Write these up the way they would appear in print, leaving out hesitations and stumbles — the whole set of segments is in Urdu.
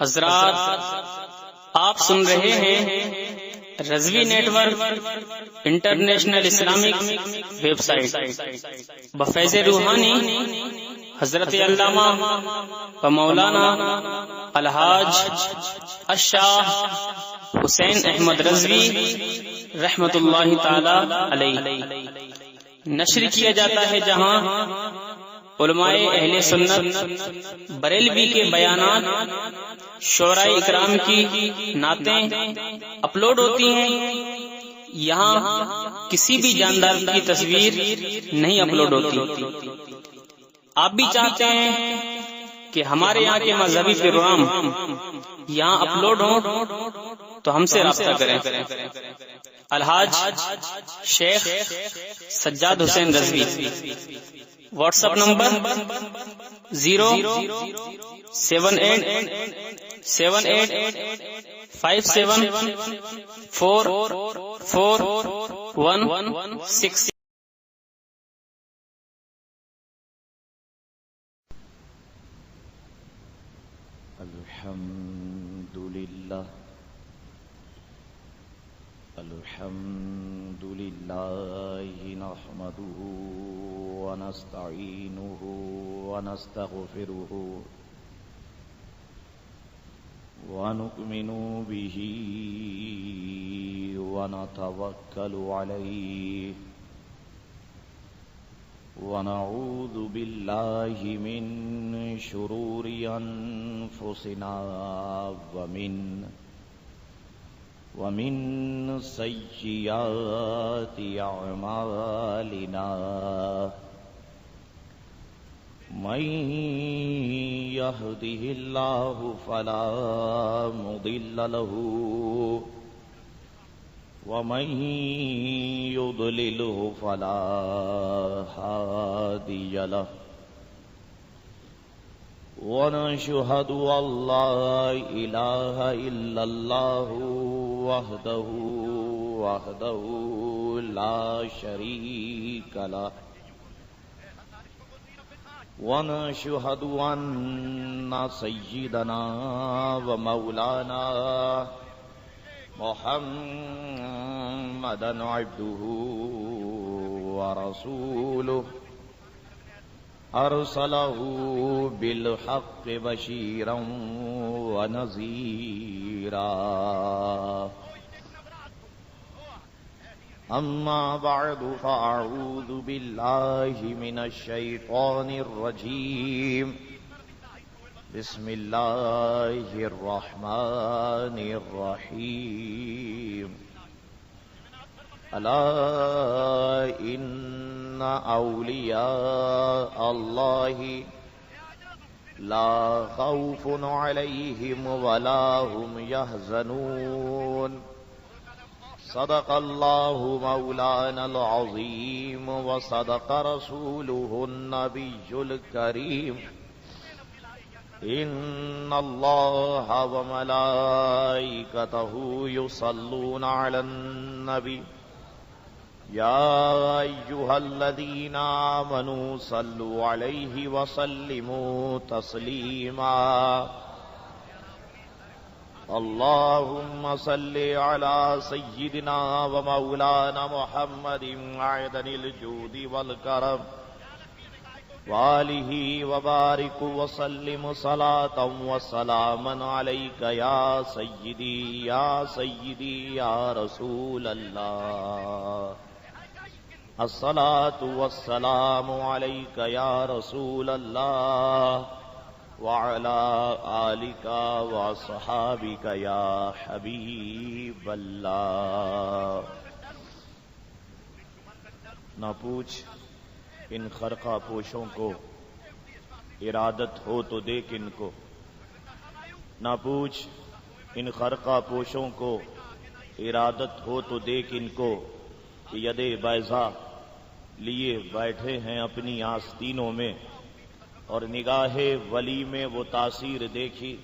حضرات، آپ سن رہے ہیں Rizvi network international Islamic website بفیض روحانی حضرت علامہ و مولانا الحاج الشاہ حسین احمد رضوی رحمت اللہ تعالی علیہ نشر کیا جاتا ہے، جہاں علماء اہل سنت بریلوی کے بیانات، شعراء اکرام کی نعتیں اپلوڈ ہوتی ہیں۔ یہاں کسی بھی جاندار کی تصویر نہیں اپلوڈ ہوتی۔ آپ بھی چاہتے ہیں کہ ہمارے یہاں کے مذہبی پروگرام یہاں اپلوڈ ہوں تو ہم سے رابطہ کریں۔ الحاج شیخ سجاد حسین رضوی، واٹس ایپ نمبر 07878574416۔ الحمد لله نحمده ونستعينه ونستغفره ونؤمن به ونتوكل عليه ونعوذ بالله من شرور أنفسنا ومن سيئات أعمالنا، من يهده الله فلا مضل له ومن يضلله فلا هادي له، ونشهد أن لا إله إلا الله وحده لا شريك له، ونشهد أن سيدنا ومولانا محمدا عبده ورسوله، أرسله بالحق بشيرا ونذيرا، أما بعد فأعوذ بالله من الشيطان الرجيم، بسم الله الرحمن الرحيم، ألا إن أولياء الله لا خوف عليهم ولا هم يحزنون، صدق الله مولانا العظيم وصدق رسوله النبي الكريم، إن الله وملائكته يصلون على النبي، يا أيها الذين آمنوا صلوا عليه وسلموا تسليما، اللهم صل على سيدنا ومولانا محمد معدن الجود والكرم وآله وبارك وسلم صلاة وسلاما عليك يا سيدي يا سيدي يا رسول الله، الصلاة والسلام عليك يا رسول الله وعلى آلك وصحابك يا حبيب الله۔ نہ پوچھ ان خرقہ پوشوں کو، ارادت ہو تو دیکھ ان کو، نہ پوچھ ان خرقہ پوشوں کو، ارادت ہو تو دیکھ ان کو، ید بیضا لیے بیٹھے ہیں اپنی آستینوں میں، اور نگاہ ولی میں وہ تاثیر دیکھی،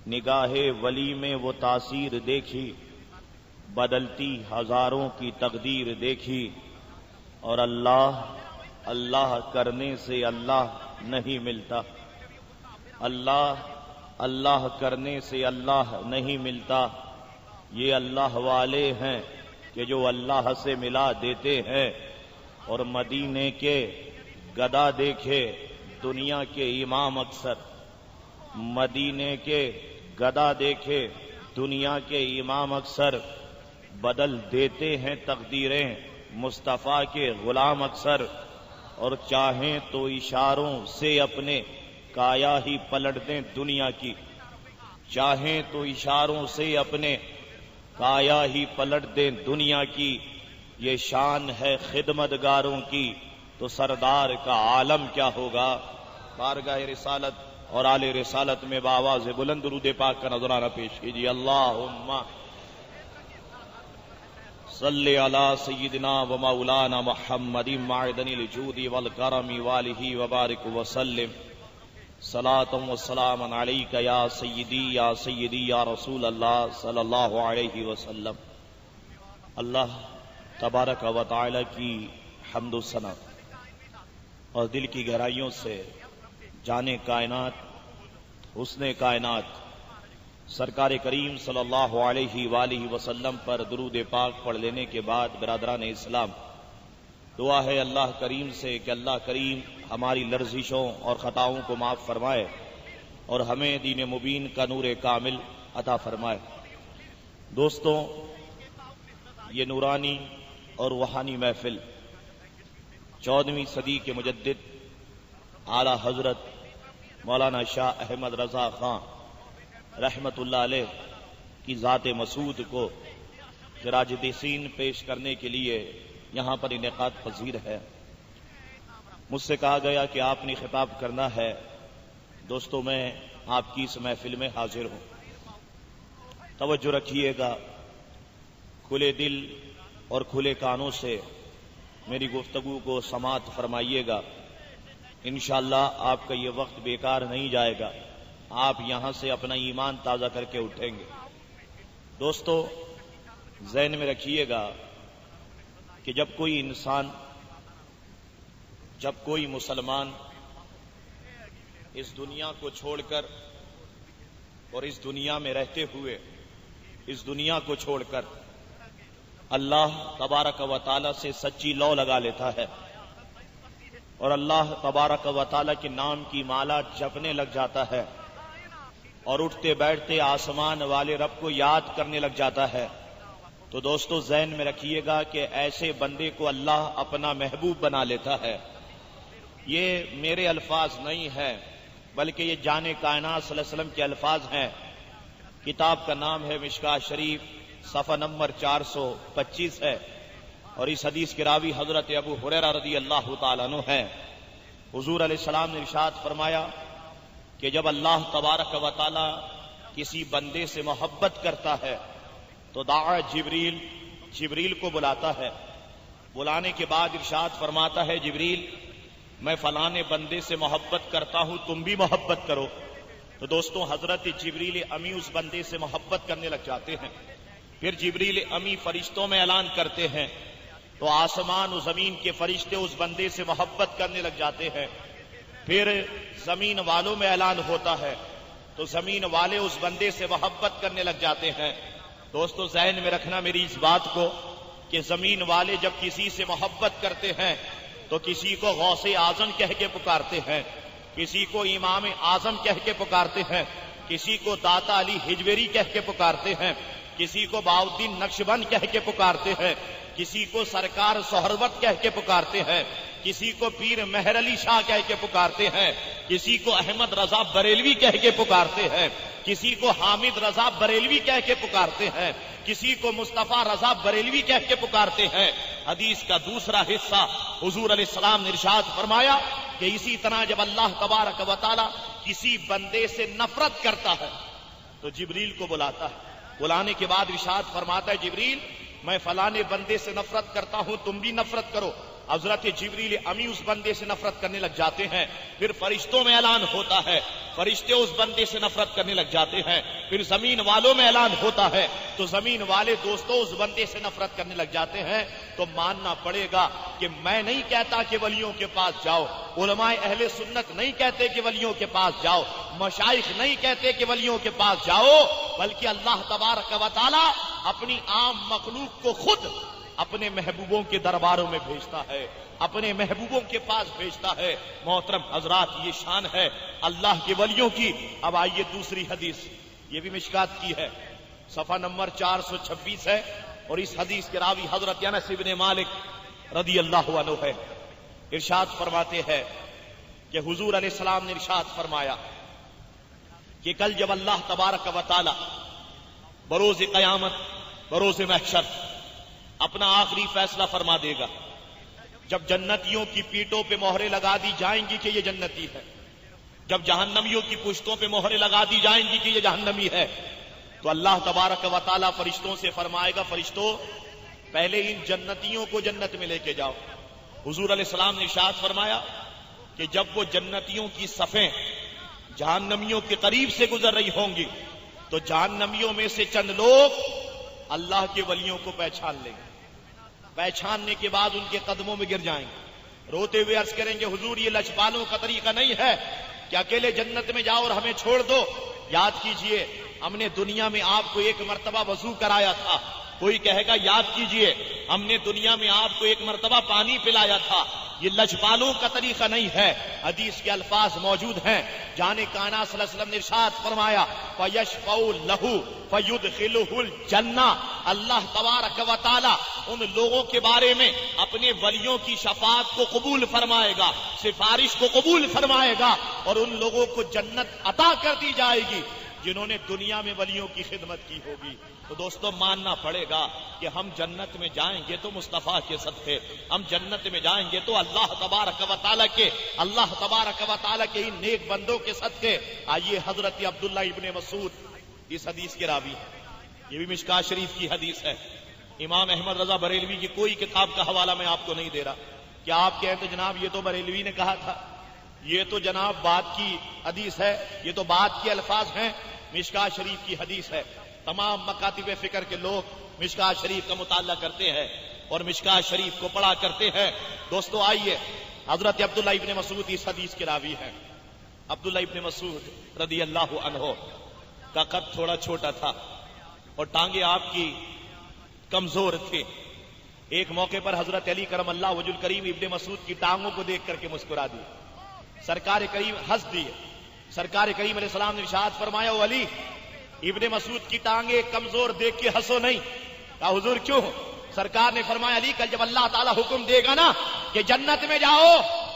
نگاہ ولی میں وہ تاثیر دیکھی، بدلتی ہزاروں کی تقدیر دیکھی، اور اللہ اللہ کرنے سے اللہ نہیں ملتا، اللہ اللہ کرنے سے اللہ نہیں ملتا، یہ اللہ والے ہیں کہ جو اللہ سے ملا دیتے ہیں۔ اور مدینے کے گدا دیکھے دنیا کے امام اکثر، مدینے کے گدا دیکھے دنیا کے امام اکثر، بدل دیتے ہیں تقدیریں مصطفیٰ کے غلام اکثر، اور چاہیں تو اشاروں سے اپنے کایا ہی پلٹ دیں دنیا کی، چاہیں تو اشاروں سے اپنے کایا ہی پلٹ دیں دنیا کی۔ یہ شان ہے خدمتگاروں کی، تو سردار کا عالم کیا ہوگا۔ بارگاہ رسالت اور آل رسالت میں بآواز بلند درود پاک کا نذرانہ پیش کیجیے۔ اللہم صلی علی سیدنا و مولانا محمد معدن الجود والکرم والہ وبارک وسلم، صلاۃ و سلام علیک یا سیدی یا رسول اللہ صلی اللہ علیہ وسلم۔ اللہ تبارک و تعالی کی حمد و ثنا اور دل کی گہرائیوں سے جانے کائنات، حسن کائنات سرکار کریم صلی اللہ علیہ وآلہ وسلم پر درود پاک پڑھ لینے کے بعد برادران اسلام، دعا ہے اللہ کریم سے کہ اللہ کریم ہماری لرزشوں اور خطاؤں کو معاف فرمائے اور ہمیں دین مبین کا نور کامل عطا فرمائے۔ دوستوں، یہ نورانی اور روحانی محفل 14ویں صدی کے مجدد اعلی حضرت مولانا شاہ احمد رضا خان رحمت اللہ علیہ کی ذات مسعود کو خراج تحسین پیش کرنے کے لیے یہاں پر انعقاد پذیر ہے۔ مجھ سے کہا گیا کہ آپ نے خطاب کرنا ہے۔ دوستو، میں آپ کی اس محفل میں حاضر ہوں، توجہ رکھیے گا، کھلے دل اور کھلے کانوں سے میری گفتگو کو سماعت فرمائیے گا۔ انشاءاللہ آپ کا یہ وقت بیکار نہیں جائے گا، آپ یہاں سے اپنا ایمان تازہ کر کے اٹھیں گے۔ دوستو، ذہن میں رکھیے گا کہ جب کوئی انسان، جب کوئی مسلمان اس دنیا کو چھوڑ کر اور اس دنیا میں رہتے ہوئے اس دنیا کو چھوڑ کر اللہ تبارک و تعالی سے سچی لو لگا لیتا ہے اور اللہ تبارک و تعالی کے نام کی مالا جپنے لگ جاتا ہے اور اٹھتے بیٹھتے آسمان والے رب کو یاد کرنے لگ جاتا ہے، تو دوستو ذہن میں رکھیے گا کہ ایسے بندے کو اللہ اپنا محبوب بنا لیتا ہے۔ یہ میرے الفاظ نہیں ہیں، بلکہ یہ جان کائنات صلی اللہ علیہ وسلم کے الفاظ ہیں۔ کتاب کا نام ہے مشکاۃ شریف، صفحہ نمبر 425 ہے، اور اس حدیث کے راوی حضرت ابو ہریرہ رضی اللہ تعالیٰ عنہ ہیں۔ حضور علیہ السلام نے ارشاد فرمایا کہ جب اللہ تبارک و تعالی کسی بندے سے محبت کرتا ہے تو دعا جبریل کو بلاتا ہے، بلانے کے بعد ارشاد فرماتا ہے جبریل میں فلانے بندے سے محبت کرتا ہوں، تم بھی محبت کرو۔ تو دوستوں حضرت جبریل امی اس بندے سے محبت کرنے لگ جاتے ہیں، پھر جبریل امی فرشتوں میں اعلان کرتے ہیں تو آسمان و زمین کے فرشتے اس بندے سے محبت کرنے لگ جاتے ہیں، پھر زمین والوں میں اعلان ہوتا ہے تو زمین والے اس بندے سے محبت کرنے لگ جاتے ہیں۔ دوستو ذہن میں رکھنا میری اس بات کو کہ زمین والے جب کسی سے محبت کرتے ہیں تو کسی کو غوث اعظم کہہ کے پکارتے ہیں، کسی کو امام اعظم کہہ کے پکارتے ہیں، کسی کو داتا علی ہجویری کہہ کے پکارتے ہیں، کسی کو بہاؤالدین نقشبند کہہ کے پکارتے ہیں، کسی کو سرکار سہروردی کہہ کے پکارتے ہیں، کسی کو پیر مہر علی شاہ کہہ کے پکارتے ہیں، کسی کو احمد رضا بریلوی کہہ کے پکارتے ہیں، کسی کو حامد رضا بریلوی کہہ کے پکارتے ہیں، کسی کو مصطفیٰ رضا بریلوی کہہ کے پکارتے ہیں۔ حدیث کا دوسرا حصہ حضور علیہ السلام نے ارشاد فرمایا کہ اسی طرح جب اللہ تبارک و تعالی کسی بندے سے نفرت کرتا ہے تو جبریل کو بلاتا ہے، بلانے کے بعد ارشاد فرماتا ہے جبریل میں فلانے بندے سے نفرت کرتا ہوں، تم بھی نفرت کرو۔ حضرت جبریل امی اس بندے سے نفرت کرنے لگ جاتے ہیں، پھر فرشتوں میں اعلان ہوتا ہے، فرشتے اس بندے سے نفرت کرنے لگ جاتے ہیں، پھر زمین والوں میں اعلان ہوتا ہے تو زمین والے دوستوں اس بندے سے نفرت کرنے لگ جاتے ہیں۔ تو ماننا پڑے گا کہ میں نہیں کہتا کہ ولیوں کے پاس جاؤ، علماء اہل سنت نہیں کہتے کہ ولیوں کے پاس جاؤ، مشائخ نہیں کہتے کہ ولیوں کے پاس جاؤ، بلکہ اللہ تبارک و تعالی اپنی عام مخلوق کو خود اپنے محبوبوں کے درباروں میں بھیجتا ہے، اپنے محبوبوں کے پاس بھیجتا ہے۔ محترم حضرات، یہ شان ہے اللہ کے ولیوں کی۔ اب آئیے دوسری حدیث، یہ بھی مشکات کی ہے، صفحہ نمبر 426 ہے، اور اس حدیث کے راوی حضرت انس بن مالک رضی اللہ عنہ ہے۔ ارشاد فرماتے ہیں کہ حضور علیہ السلام نے ارشاد فرمایا کہ کل جب اللہ تبارک و تعالی بروز قیامت، بروز محشر اپنا آخری فیصلہ فرما دے گا، جب جنتیوں کی پیٹوں پہ مہریں لگا دی جائیں گی کہ یہ جنتی ہے، جب جہنمیوں کی پشتوں پہ مہریں لگا دی جائیں گی کہ یہ جہنمی ہے، تو اللہ تبارک و تعالیٰ فرشتوں سے فرمائے گا، فرشتوں پہلے ان جنتیوں کو جنت میں لے کے جاؤ۔ حضور علیہ السلام نے ارشاد فرمایا کہ جب وہ جنتیوں کی صفیں جہنمیوں کے قریب سے گزر رہی ہوں گی تو جہنمیوں میں سے چند لوگ اللہ کے ولیوں کو پہچان لیں گے، پہچاننے کے بعد ان کے قدموں میں گر جائیں گے، روتے ہوئے عرض کریں گے حضور یہ لچپالوں کا طریقہ نہیں ہے کہ اکیلے جنت میں جاؤ اور ہمیں چھوڑ دو، یاد کیجئے ہم نے دنیا میں آپ کو ایک مرتبہ وضو کرایا تھا، کوئی کہے گا یاد کیجئے ہم نے دنیا میں آپ کو ایک مرتبہ پانی پلایا تھا، یہ لجپالوں کا طریقہ نہیں ہے۔ حدیث کے الفاظ موجود ہیں، جان کائنات صلی اللہ علیہ وسلم نے ارشاد فرمایا فَيَشْفَعُ لَهُ فَيُدْخِلُهُ الْجَنَّةَ، اللہ تبارک و تعالی ان لوگوں کے بارے میں اپنے ولیوں کی شفاعت کو قبول فرمائے گا، سفارش کو قبول فرمائے گا، اور ان لوگوں کو جنت عطا کر دی جائے گی جنہوں نے دنیا میں ولیوں کی خدمت کی ہوگی۔ تو دوستو ماننا پڑے گا کہ ہم جنت میں جائیں گے تو مصطفیٰ کے صدقے، ہم جنت میں جائیں گے تو اللہ تبارک و تعالیٰ کے ان نیک بندوں کے صدقے۔ آئیے حضرت عبداللہ ابن مسعود اس حدیث کے راوی ہیں، یہ بھی مشکات شریف کی حدیث ہے۔ امام احمد رضا بریلوی کی کوئی کتاب کا حوالہ میں آپ کو نہیں دے رہا کہ آپ کہیں تو جناب یہ تو بریلوی نے کہا تھا، یہ تو جناب بات کی حدیث ہے، یہ تو بات کے الفاظ ہیں، مشکات شریف کی حدیث ہے۔ تمام مکاتب فکر کے لوگ مشکات شریف کا مطالعہ کرتے ہیں اور مشکات شریف کو پڑھا کرتے ہیں۔ دوستو آئیے، حضرت عبداللہ ابن مسعود اس حدیث کے راوی ہیں۔ عبداللہ ابن مسعود رضی اللہ عنہ کا قد تھوڑا چھوٹا تھا اور ٹانگیں آپ کی کمزور تھے۔ ایک موقع پر حضرت علی کرم اللہ وجہ الکریم ابن مسعود کی ٹانگوں کو دیکھ کر کے مسکرا دی، سرکار کریم ہنس دیے۔ سرکار کریم علیہ السلام نے ارشاد فرمایا او علی، ابن مسعود کی ٹانگیں کمزور دیکھ کے ہنسو نہیں۔ کہا حضور کیوں؟ سرکار نے فرمایا علی کل جب اللہ تعالیٰ حکم دے گا نا کہ جنت میں جاؤ،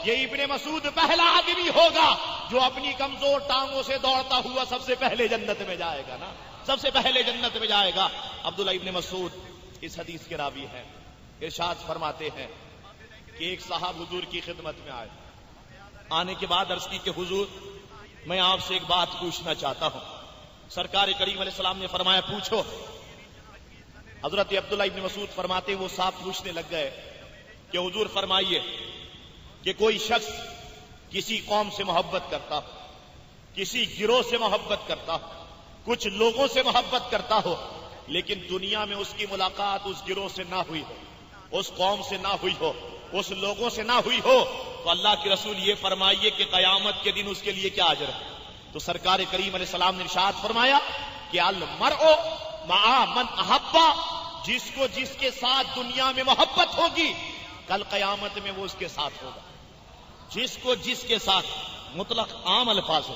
یہ ابن مسعود پہلا آدمی ہوگا جو اپنی کمزور ٹانگوں سے دوڑتا ہوا سب سے پہلے جنت میں جائے گا نا، سب سے پہلے جنت میں جائے گا۔ عبداللہ ابن مسعود اس حدیث کے راوی ہیں۔ ارشاد فرماتے ہیں کہ ایک صاحب حضور کی خدمت میں آئے، آنے کے بعد عرض کی کہ حضور میں آپ سے ایک بات پوچھنا چاہتا ہوں۔ سرکار کریم علیہ السلام نے فرمایا پوچھو۔ حضرت عبداللہ ابن مسعود فرماتے وہ صاحب پوچھنے لگ گئے کہ حضور فرمائیے کہ کوئی شخص کسی قوم سے محبت کرتا ہو، کسی گروہ سے محبت کرتا ہو، کچھ لوگوں سے محبت کرتا ہو، لیکن دنیا میں اس کی ملاقات اس گروہ سے نہ ہوئی ہو، اس قوم سے نہ ہوئی ہو، اس لوگوں سے نہ ہوئی ہو، تو اللہ کے رسول یہ فرمائیے کہ قیامت کے دن اس کے لیے کیا اجر ہے؟ تو سرکار کریم علیہ السلام نے ارشاد فرمایا کہ المرء مع من احبا، جس کو جس کے ساتھ دنیا میں محبت ہوگی کل قیامت میں وہ اس کے ساتھ ہوگا۔ جس کو جس کے ساتھ، مطلق عام الفاظ ہے،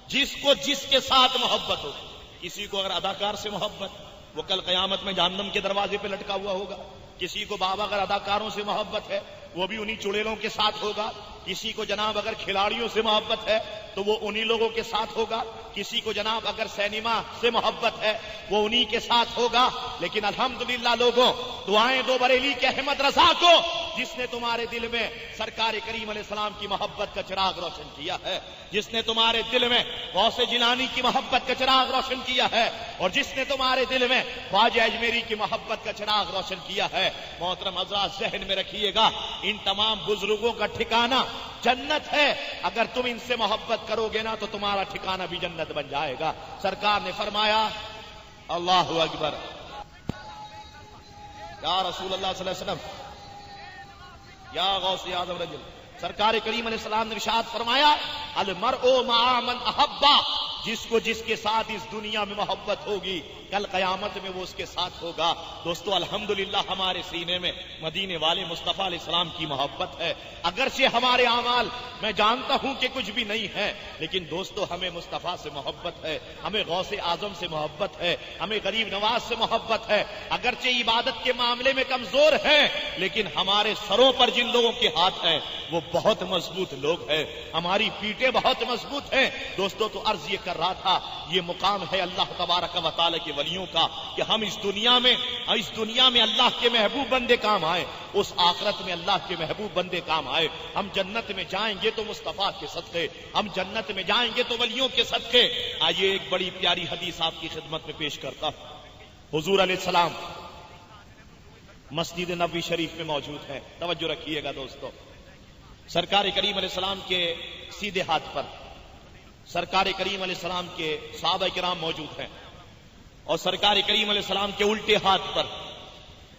جس کو جس کے ساتھ محبت ہوگی۔ کسی کو اگر اداکار سے محبت، وہ کل قیامت میں جہنم کے دروازے پہ لٹکا ہوا ہوگا۔ کسی کو بابا اگر اداکاروں سے محبت ہے وہ بھی انہی چڑیلوں کے ساتھ ہوگا۔ کسی کو جناب اگر کھلاڑیوں سے محبت ہے تو وہ انہی لوگوں کے ساتھ ہوگا۔ کسی کو جناب اگر سینما سے محبت ہے وہ انہی کے ساتھ ہوگا۔ لیکن الحمدللہ لوگوں، دعائیں دو بریلی کے احمد رضا کو جس نے تمہارے دل میں سرکار کریم علیہ السلام کی محبت کا چراغ روشن کیا ہے، جس نے تمہارے دل میں غوث جیلانی کی محبت کا چراغ روشن کیا ہے، اور جس نے تمہارے دل میں خواجہ اجمیری کی محبت کا چراغ روشن کیا ہے۔ محترم حضرات ذہن میں رکھیے گا، ان تمام بزرگوں کا ٹھکانہ جنت ہے۔ اگر تم ان سے محبت کرو گے نا تو تمہارا ٹھکانہ بھی جنت بن جائے گا۔ سرکار نے فرمایا، اللہ اکبر، یا رسول اللہ صلی اللہ علیہ وسلم، یا غوث اعظم رجل، سرکار کریم علیہ السلام نے ارشاد فرمایا، المرء مع من احبا، جس کو جس کے ساتھ اس دنیا میں محبت ہوگی کل قیامت میں وہ اس کے ساتھ ہوگا۔ دوستو الحمدللہ ہمارے سینے میں مدینے والے مصطفیٰ علیہ السلام کی محبت ہے۔ اگرچہ ہمارے اعمال میں جانتا ہوں کہ کچھ بھی نہیں ہے، لیکن دوستو ہمیں مصطفیٰ سے محبت ہے، ہمیں غوث اعظم سے محبت ہے، ہمیں غریب نواز سے محبت ہے۔ اگرچہ عبادت کے معاملے میں کمزور ہیں، لیکن ہمارے سروں پر جن لوگوں کے ہاتھ ہیں وہ بہت مضبوط لوگ ہیں، ہماری پیٹیں بہت مضبوط ہیں۔ دوستو تو عرض یہ کر رہا تھا، یہ مقام ہے اللہ تبارک و تعالی کے ولیوں کا کہ ہم اس دنیا میں اللہ کے محبوب بندے کام آئے، اس آخرت میں اللہ کے محبوب بندے کام آئے۔ ہم جنت میں جائیں گے تو مصطفیٰ کے صدقے، ہم جنت میں جائیں گے تو ولیوں کے صدقے۔ آئیے ایک بڑی پیاری حدیث آپ کی خدمت میں پیش کرتا ہوں۔ حضور علیہ السلام مسجد نبوی شریف میں موجود ہیں، توجہ رکھیے گا دوستو۔ سرکار کریم علیہ السلام کے سیدھے ہاتھ پر سرکار کریم علیہ السلام کے صحابہ کرام موجود ہیں، اور سرکار کریم علیہ السلام کے الٹے ہاتھ پر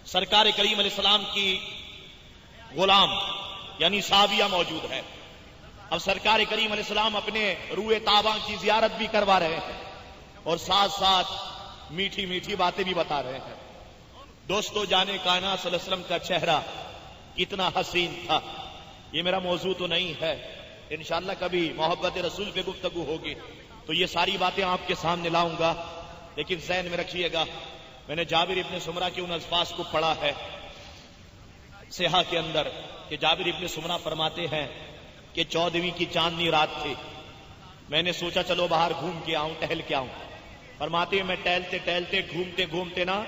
سرکار کریم علیہ السلام کی غلام یعنی صحابیہ موجود ہے۔ اب سرکار کریم علیہ السلام اپنے روئے طابہ کی زیارت بھی کروا رہے ہیں اور ساتھ ساتھ میٹھی میٹھی باتیں بھی بتا رہے ہیں۔ دوستو جانے کائنات صلی اللہ علیہ وسلم کا چہرہ کتنا حسین تھا، یہ میرا موضوع تو نہیں ہے، انشاءاللہ کبھی محبت رسول پہ گفتگو ہوگی تو یہ ساری باتیں آپ کے سامنے لاؤں گا، لیکن ذہن میں رکھیے گا، میں نے جابر ابن سمرہ کے ان الفاظ کو پڑھا ہے صحیح کے اندر کہ جابر ابن سمرہ فرماتے ہیں کہ 14ویں کی چاندنی رات تھی، میں نے سوچا چلو باہر گھوم کے آؤں، ٹہل کے آؤں۔ فرماتے ہیں میں ٹہلتے ٹہلتے گھومتے گھومتے نا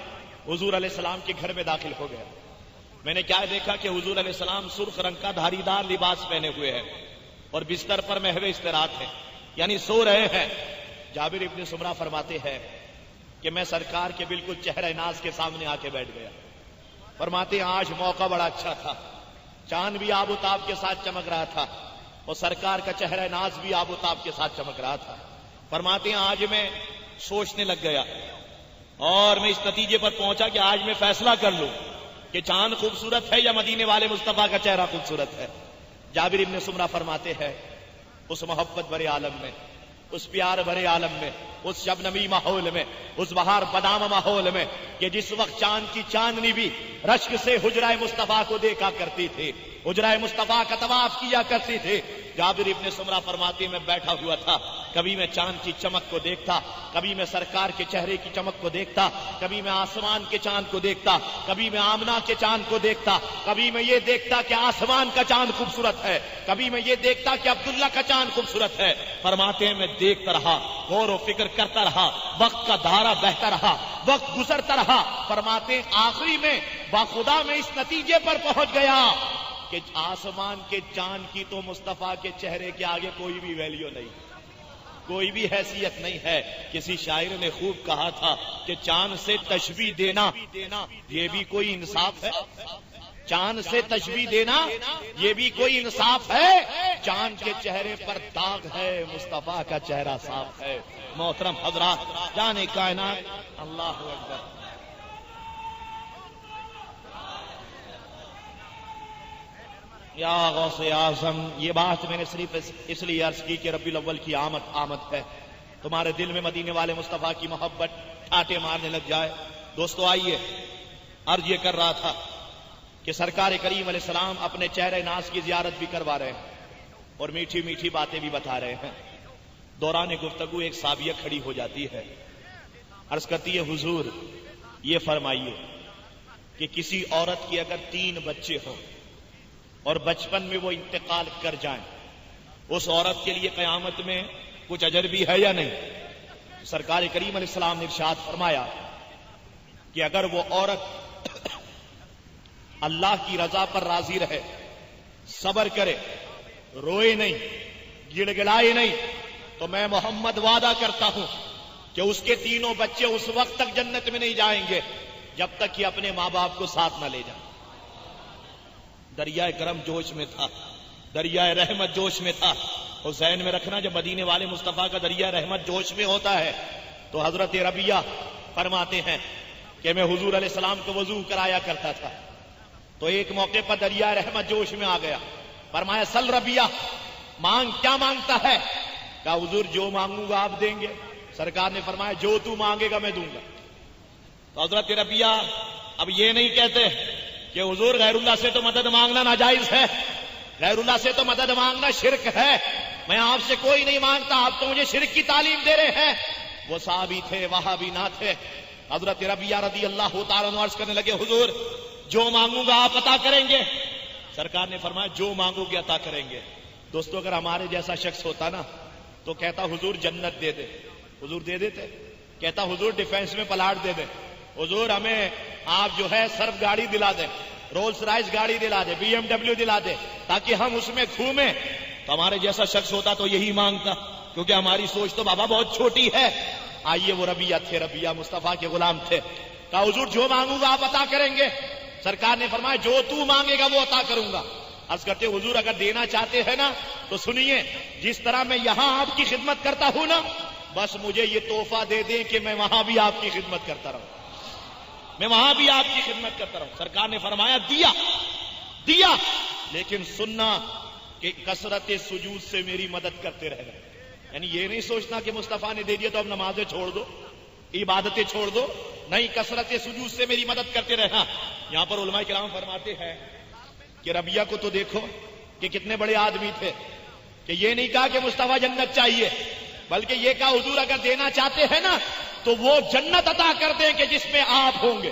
حضور علیہ السلام کے گھر میں داخل ہو گیا۔ میں نے کیا دیکھا کہ حضور علیہ السلام سرخ رنگ کا دھاری دار لباس پہنے ہوئے ہیں اور بستر پر محو استراحت ہے، یعنی سو رہے ہیں۔ جابر ابن سمرہ فرماتے ہیں کہ میں سرکار کے بالکل چہرہ ناز کے سامنے آ کے بیٹھ گیا۔ فرماتے ہیں آج موقع بڑا اچھا تھا، چاند بھی آب و تاب کے ساتھ چمک رہا تھا اور سرکار کا چہرہ ناز بھی آب و تاب کے ساتھ چمک رہا تھا۔ فرماتے ہیں آج میں سوچنے لگ گیا اور میں اس نتیجے پر پہنچا کہ آج میں فیصلہ کر لوں کہ چاند خوبصورت ہے یا مدینے والے مصطفیٰ کا چہرہ خوبصورت ہے۔ جابر ابن سمرہ فرماتے ہیں اس محبت بھرے عالم میں، اس پیار بھرے عالم میں، اس شبنمی ماحول میں، اس بہار بدام ماحول میں کہ جس وقت چاند کی چاندنی بھی رشک سے حجرہ مصطفیٰ کو دیکھا کرتی تھی، حجرہ مصطفیٰ کا طواف کیا کرتی تھی، جابر ابن سمرہ فرماتے میں بیٹھا ہوا تھا، کبھی میں چاند کی چمک کو دیکھتا، کبھی میں سرکار کے چہرے کی چمک کو دیکھتا، کبھی میں آسمان کے چاند کو دیکھتا، کبھی میں آمنہ کے چاند کو دیکھتا، کبھی میں یہ دیکھتا کہ آسمان کا چاند خوبصورت ہے، کبھی میں یہ دیکھتا کہ عبداللہ کا چاند خوبصورت ہے۔ فرماتے ہیں میں دیکھتا رہا، غور و فکر کرتا رہا، وقت کا دھارا بہتا رہا، وقت گزرتا رہا۔ فرماتے ہیں آخری میں باخدا میں اس نتیجے پر پہنچ گیا کہ آسمان کے چاند کی تو مصطفیٰ کے چہرے کے آگے کوئی بھی ویلیو نہیں، کوئی بھی حیثیت نہیں ہے۔ کسی شاعر نے خوب کہا تھا کہ چاند سے تشبیہ دینا یہ بھی کوئی انصاف ہے، چاند سے تشبیہ دینا یہ بھی کوئی انصاف ہے، چاند کے چہرے پر داغ ہے، مصطفیٰ کا چہرہ صاف ہے۔ محترم حضرات، جانے کائنات، اللہ اکبر، یا غوث اعظم، یہ بات میں نے صرف اس لیے عرض کی کہ ربیع الاول کی آمد ہے، تمہارے دل میں مدینے والے مصطفیٰ کی محبت ٹھاٹے مارنے لگ جائے۔ دوستو آئیے، عرض یہ کر رہا تھا کہ سرکار کریم علیہ السلام اپنے چہرے ناز کی زیارت بھی کروا رہے ہیں اور میٹھی میٹھی باتیں بھی بتا رہے ہیں۔ دوران گفتگو ایک صحابیہ کھڑی ہو جاتی ہے، عرض کرتی ہے حضور یہ فرمائیے کہ کسی عورت کی اگر 3 بچے ہوں اور بچپن میں وہ انتقال کر جائیں، اس عورت کے لیے قیامت میں کچھ اجر بھی ہے یا نہیں؟ سرکار کریم علیہ السلام نے ارشاد فرمایا کہ اگر وہ عورت اللہ کی رضا پر راضی رہے, صبر کرے, روئے نہیں, گڑ گڑائے نہیں, تو میں محمد وعدہ کرتا ہوں کہ اس کے تینوں بچے اس وقت تک جنت میں نہیں جائیں گے جب تک کہ اپنے ماں باپ کو ساتھ نہ لے جائیں. دریائے کرم جوش میں تھا, دریائے رحمت جوش میں تھا. اور ذہن میں رکھنا, جب مدینے والے مصطفیٰ کا دریائے رحمت جوش میں ہوتا ہے تو حضرت ربیہ فرماتے ہیں کہ میں حضور علیہ السلام کو وضو کرایا کرتا تھا, تو ایک موقع پر دریائے رحمت جوش میں آ گیا. فرمایا سل ربیہ, مانگ, کیا مانگتا ہے؟ کہا حضور جو مانگوں گا آپ دیں گے. سرکار نے فرمایا جو تو مانگے گا میں دوں گا. تو حضرت ربیہ اب یہ نہیں کہتے کہ حضور غیر اللہ سے تو مدد مانگنا ناجائز ہے, غیر اللہ سے تو مدد مانگنا شرک ہے, میں آپ سے کوئی نہیں مانگتا, آپ تو مجھے شرک کی تعلیم دے رہے ہیں. وہ صحابی تھے, وہابی نہ تھے. حضرت ربیہ رضی اللہ تعالیٰ عنہ عرض کرنے لگے حضور جو مانگوں گا آپ عطا کریں گے. سرکار نے فرمایا جو مانگو گے عطا کریں گے. دوستو اگر ہمارے جیسا شخص ہوتا نا تو کہتا حضور جنت دے دے, حضور دے دیتے. کہتا حضور ڈیفینس میں پلاٹ دے دے, حضور ہمیں آپ جو ہے سرف گاڑی دلا دیں, رولز رائس گاڑی دلا دے, بی ایم ڈبلیو دلا دے تاکہ ہم اس میں گھومیں. تو ہمارے جیسا شخص ہوتا تو یہی مانگتا, کیونکہ ہماری سوچ تو بابا بہت چھوٹی ہے. آئیے وہ ربیہ تھے, ربیہ مصطفیٰ کے غلام تھے. کہا حضور جو مانگوں گا آپ عطا کریں گے. سرکار نے فرمایا جو تو مانگے گا وہ عطا کروں گا. عرض کرتے حضور اگر دینا چاہتے ہیں نا تو سنیے, جس طرح میں یہاں آپ کی خدمت کرتا ہوں نا, بس مجھے یہ تحفہ دے دیں کہ میں وہاں بھی آپ کی خدمت کرتا رہوں, میں وہاں بھی آپ کی خدمت کرتا رہوں. سرکار نے فرمایا دیا دیا, لیکن سننا کہ کثرت سجود سے میری مدد کرتے رہنا. یعنی یہ نہیں سوچنا کہ مصطفیٰ نے دے دیا تو اب نمازیں چھوڑ دو, عبادتیں چھوڑ دو, نہیں, کثرت سجود سے میری مدد کرتے رہنا. یہاں پر علماء کرام فرماتے ہیں کہ ربیہ کو تو دیکھو کہ کتنے بڑے آدمی تھے, کہ یہ نہیں کہا کہ مصطفیٰ جنت چاہیے, بلکہ یہ کہا حضور اگر دینا چاہتے ہیں نا تو وہ جنت عطا کر دیں کہ جس میں آپ ہوں گے,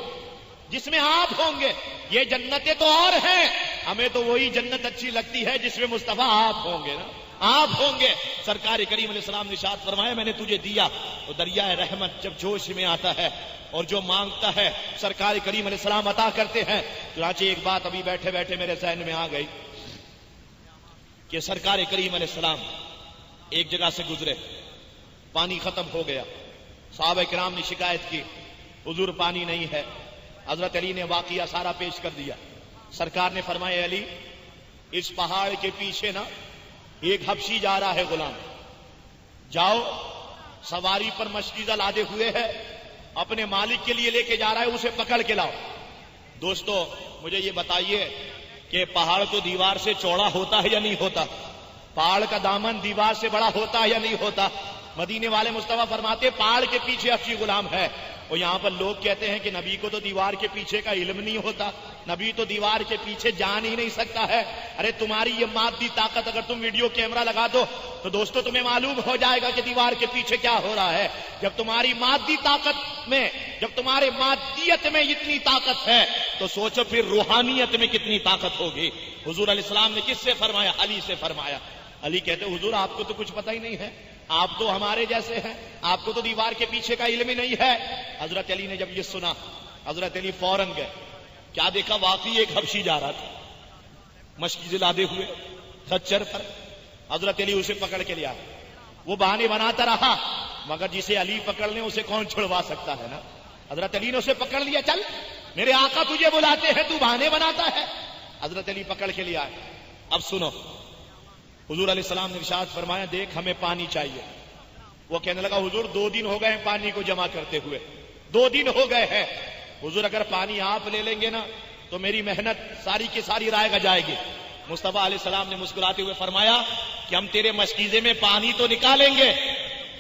جس میں آپ ہوں گے. یہ جنتیں تو اور ہیں, ہمیں تو وہی جنت اچھی لگتی ہے جس میں مصطفیٰ آپ ہوں گے نا, آپ ہوں گے. سرکار کریم علیہ السلام نے ارشاد فرمایا میں نے تجھے دیا. تو دریائے رحمت جب جوش میں آتا ہے اور جو مانگتا ہے سرکار کریم علیہ السلام عطا کرتے ہیں. چنانچہ ایک بات ابھی بیٹھے بیٹھے میرے ذہن میں آ گئی کہ سرکار کریم علیہ السلام ایک جگہ سے گزرے, پانی ختم ہو گیا. صحابہ کرام نے شکایت کی حضور پانی نہیں ہے. حضرت علی نے واقعہ سارا پیش کر دیا. سرکار نے فرمایا علی اس پہاڑ کے پیچھے نا ایک حبشی جا رہا ہے غلام, جاؤ سواری پر مشکیزہ لادے ہوئے ہے, اپنے مالک کے لیے لے کے جا رہا ہے, اسے پکڑ کے لاؤ. دوستو مجھے یہ بتائیے کہ پہاڑ تو دیوار سے چوڑا ہوتا ہے یا نہیں ہوتا؟ پہاڑ کا دامن دیوار سے بڑا ہوتا ہے یا نہیں ہوتا؟ مدینے والے مصطفیٰ فرماتے پہاڑ کے پیچھے حبشی غلام ہے. اور یہاں پر لوگ کہتے ہیں کہ نبی کو تو دیوار کے پیچھے کا علم نہیں ہوتا, نبی تو دیوار کے پیچھے جان ہی نہیں سکتا ہے. ارے تمہاری یہ مادی طاقت اگر تم ویڈیو کیمرہ لگا دو تو دوستو تمہیں معلوم ہو جائے گا کہ دیوار کے پیچھے کیا ہو رہا ہے. جب تمہاری مادی طاقت میں, جب تمہارے مادیت میں اتنی طاقت ہے تو سوچو پھر روحانیت میں کتنی طاقت ہوگی. حضور علیہ السلام نے کس سے فرمایا؟ علی سے فرمایا. علی کہتے حضور آپ کو تو کچھ پتہ ہی نہیں ہے, آپ تو ہمارے جیسے ہیں, آپ کو تو دیوار کے پیچھے کا علم ہی نہیں ہے. حضرت علی نے جب یہ سنا, حضرت علی فوراً گئے. کیا دیکھا؟ واقعی ایک حبشی جا رہا تھا مشکیزیں لادے ہوئے خچر پر. حضرت علی اسے پکڑ کے لیا. وہ بہانے بناتا رہا, مگر جسے علی پکڑ لیں اسے کون چھڑوا سکتا ہے نا. حضرت علی نے اسے پکڑ لیا, چل میرے آقا تجھے بلاتے ہیں, تو بہانے بناتا ہے. حضرت علی پکڑ کے لیا. اب سنو, حضور علیہ السلام نے ارشاد فرمایا دیکھ ہمیں پانی چاہیے. وہ کہنے لگا حضور 2 دن ہو گئے ہیں پانی کو جمع کرتے ہوئے, 2 دن ہو گئے ہیں. حضور اگر پانی آپ لے لیں گے نا تو میری محنت ساری کی ساری رائے گا جائے گی. مصطفیٰ علیہ السلام نے مسکراتے ہوئے فرمایا کہ ہم تیرے مشکیزے میں پانی تو نکالیں گے,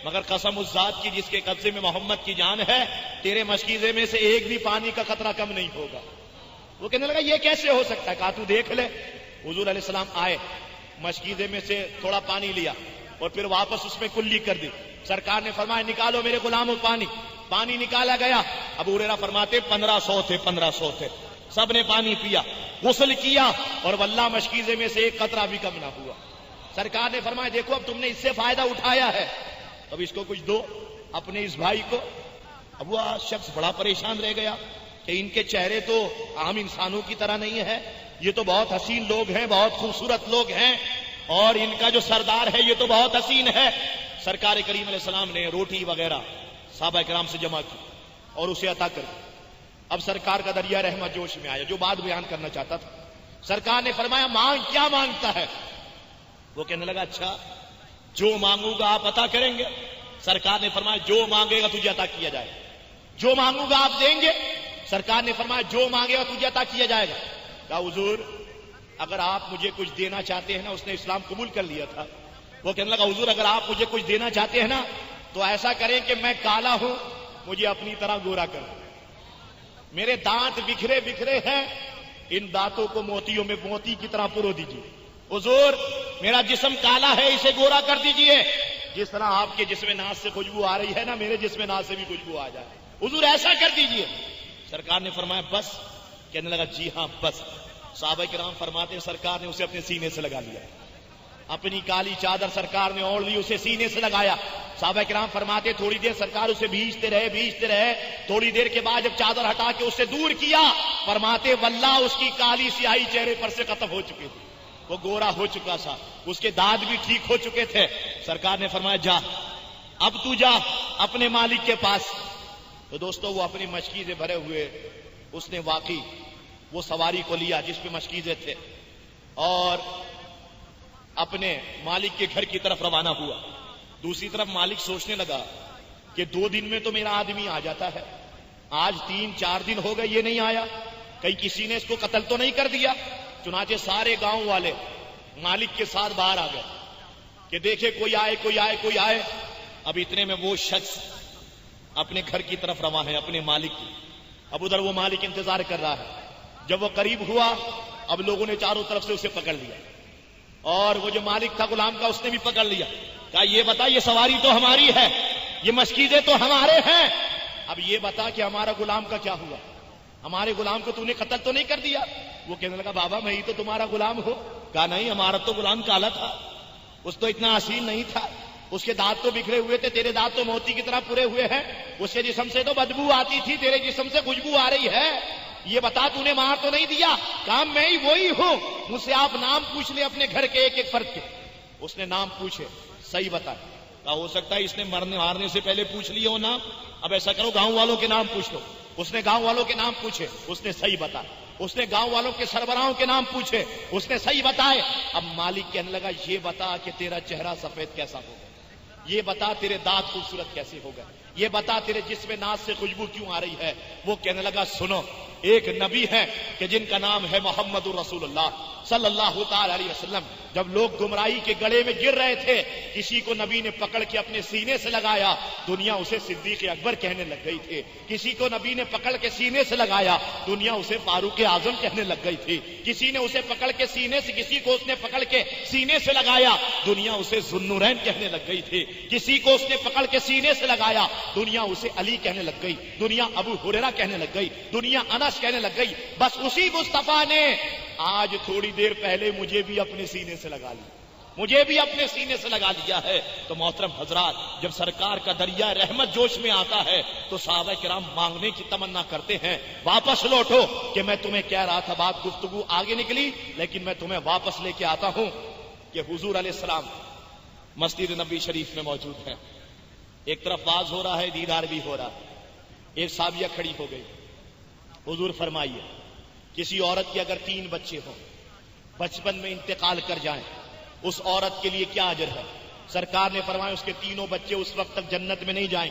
مگر قسم اس ذات کی جس کے قبضے میں محمد کی جان ہے, تیرے مشکیزے میں سے ایک بھی پانی کا قطرہ کم نہیں ہوگا. وہ کہنے لگا یہ کیسے ہو سکتا ہے؟ کہا تو دیکھ لے. حضور علیہ السلام آئے, مشکیزے میں سے تھوڑا پانی لیا اور پھر واپس اس میں کلی کر دی. سرکار نے فرمایا نکالو میرے غلاموں پانی. پانی نکالا گیا. ابو ہریرہ فرماتے 1500 تھے, 1500 تھے. سب نے پانی پیا, غسل کیا, اور واللہ مشکیزے میں سے ایک قطرہ بھی کم نہ ہوا. سرکار نے فرمایا دیکھو اب تم نے اس سے فائدہ اٹھایا ہے, اب اس کو کچھ دو اپنے اس بھائی کو. اب وہ شخص بڑا پریشان رہ گیا. کہ ان کے چہرے تو عام انسانوں کی طرح نہیں ہے، یہ تو بہت حسین لوگ ہیں، بہت خوبصورت لوگ ہیں، اور ان کا جو سردار ہے یہ تو بہت حسین ہے۔ سرکار کریم علیہ السلام نے روٹی وغیرہ صحابہ کرام سے جمع کی اور اسے عطا کر دی۔ اب سرکار کا دریا رحمت جوش میں آیا، جو بات بیان کرنا چاہتا تھا۔ سرکار نے فرمایا مانگ، کیا مانگتا ہے؟ وہ کہنے لگا اچھا جو مانگوں گا آپ عطا کریں گے؟ سرکار نے فرمایا جو مانگے گا تجھے عطا کیا جائے گا۔ جو مانگوں گا آپ دیں گے؟ سرکار نے فرمایا جو مانگے گا تجھے عطا کیا جائے گا۔ کہا حضور اگر آپ مجھے کچھ دینا چاہتے ہیں نا، اس نے اسلام قبول کر لیا تھا، وہ کہنے لگا حضور اگر آپ مجھے کچھ دینا چاہتے ہیں نا تو ایسا کریں کہ میں کالا ہوں، مجھے اپنی طرح گورا کر دیں، میرے دانت بکھرے بکھرے ہیں، ان دانتوں کو موتیوں میں موتی کی طرح پرو دیجیے۔ حضور میرا جسم کالا ہے، اسے گورا کر دیجیے، جس طرح آپ کے جسم ناز سے خوشبو آ رہی ہے نا، میرے جسم ناز سے بھی خوشبو آ جائے، حضور ایسا کر دیجیے۔ سرکار نے فرمایا بس؟ کہنے لگا جی ہاں بس۔ صحابہ کرام فرماتے ہیں سرکار نے اسے اپنے سینے سے لگا لیا، اپنی کالی چادر سرکار نے اوڑھ لی، اسے سینے سے لگایا۔ صحابہ کرام فرماتے تھوڑی دیر سرکار اسے بھیجتے رہے، تھوڑی دیر کے بعد جب چادر ہٹا کے اسے دور کیا، فرماتے واللہ اس کی کالی سیاہی چہرے پر سے ختم ہو چکی تھی، وہ گورا ہو چکا تھا، اس کے دانت بھی ٹھیک ہو چکے تھے۔ سرکار نے فرمایا جا اب تو جا اپنے مالک کے پاس۔ تو دوستو وہ اپنی مشکیزیں بھرے ہوئے اس نے واقعی وہ سواری کو لیا جس پہ مشکیزیں تھے اور اپنے مالک کے گھر کی طرف روانہ ہوا۔ دوسری طرف مالک سوچنے لگا کہ 2 دن میں تو میرا آدمی آ جاتا ہے، آج 3-4 دن ہو گئے یہ نہیں آیا، کہیں کسی نے اس کو قتل تو نہیں کر دیا؟ چنانچہ سارے گاؤں والے مالک کے ساتھ باہر آ گئے کہ دیکھے کوئی آئے کوئی آئے کوئی آئے۔ اب اتنے میں وہ شخص اپنے گھر کی طرف رواں ہے، اپنے مالک کی۔ اب ادھر وہ مالک انتظار کر رہا ہے۔ جب وہ قریب ہوا اب لوگوں نے چاروں طرف سے اسے پکڑ لیا، اور وہ جو مالک تھا غلام کا اس نے بھی پکڑ لیا۔ کہا یہ بتا یہ سواری تو ہماری ہے، یہ مشکیزیں تو ہمارے ہیں، اب یہ بتا کہ ہمارا غلام کا کیا ہوا، ہمارے غلام کو تو نے قتل تو نہیں کر دیا؟ وہ کہنے لگا بابا میں ہی تو تمہارا غلام ہوں۔ کہا نہیں ہمارا تو غلام کالا تھا، اس تو اتنا حسین نہیں تھا، اس کے دانت تو بکھرے ہوئے تھے، تیرے دانت تو موتی کی طرح پورے ہوئے ہیں، اس کے جسم سے تو بدبو آتی تھی، تیرے جسم سے خوشبو آ رہی ہے، یہ بتا تو نے مار تو نہیں دیا؟ کہا میں ہی وہی ہوں، مجھ سے آپ نام پوچھ لیں اپنے گھر کے ایک ایک فرد کے۔ اس نے نام پوچھے، صحیح بتا۔ کہا ہو سکتا ہے اس نے مرنے مارنے سے پہلے پوچھ لیا ہو نام، اب ایسا کرو گاؤں والوں کے نام پوچھ لو۔ اس نے گاؤں والوں کے نام پوچھے، اس نے صحیح بتا۔ اس نے گاؤں والوں کے سربراہوں کے نام پوچھے، اس نے صحیح بتائے۔ اب مالک کہنے لگا یہ بتا کہ تیرا چہرہ سفید کیسا ہوگا، یہ بتا تیرے دانت خوبصورت کیسے ہوگا، یہ بتا تیرے جسم ناز سے خوشبو کیوں آ رہی ہے۔ وہ کہنے لگا سنو ایک نبی ہے کہ جن کا نام ہے محمد رسول اللہ صلی اللہ تعالی علیہ وسلم، جب لوگ گمراہی کے گڑھے میں گر رہے تھے کسی کو نبی نے پکڑ کے اپنے سینے سے لگایا، دنیا اسے صدیق اکبر کہنے لگ گئی تھی۔ کسی کو نبی نے پکڑ کے سینے سے لگایا، دنیا اسے فاروق اعظم کہنے لگ گئی تھی۔ کسی نے اسے پکڑ کے سینے سے کسی کو اس نے پکڑ کے سینے سے لگایا، دنیا اسے ذوالنورین کہنے لگ گئی تھی۔ کسی کو اس نے پکڑ کے سینے سے لگایا، دنیا اسے علی کہنے لگ گئی، دنیا ابو ہریرہ کہنے لگ گئی، دنیا انس کہنے لگ گئی۔ بس اسی مصطفیٰ نے آج تھوڑی دیر پہلے مجھے بھی اپنے سینے سے لگا لیا، مجھے بھی اپنے سینے سے لگا لیا ہے۔ تو محترم حضرات جب سرکار کا دریا رحمت جوش میں آتا ہے تو صحابہ کرام مانگنے کی تمنا کرتے ہیں واپس لوٹو، کہ میں تمہیں کہہ رہا تھا بات گفتگو آگے نکلی لیکن میں تمہیں واپس لے کے آتا ہوں کہ حضور علیہ السلام مسجد نبی شریف میں موجود ہیں، ایک طرف واز ہو رہا ہے دیدار بھی ہو رہا ہے۔ ایک صحابیہ کھڑی ہو گئی، حضور فرمائیے کسی عورت کے اگر 3 بچے ہوں بچپن میں انتقال کر جائیں اس عورت کے لیے کیا اجر ہے؟ سرکار نے فرمایا اس کے 3 بچے اس وقت تک جنت میں نہیں جائیں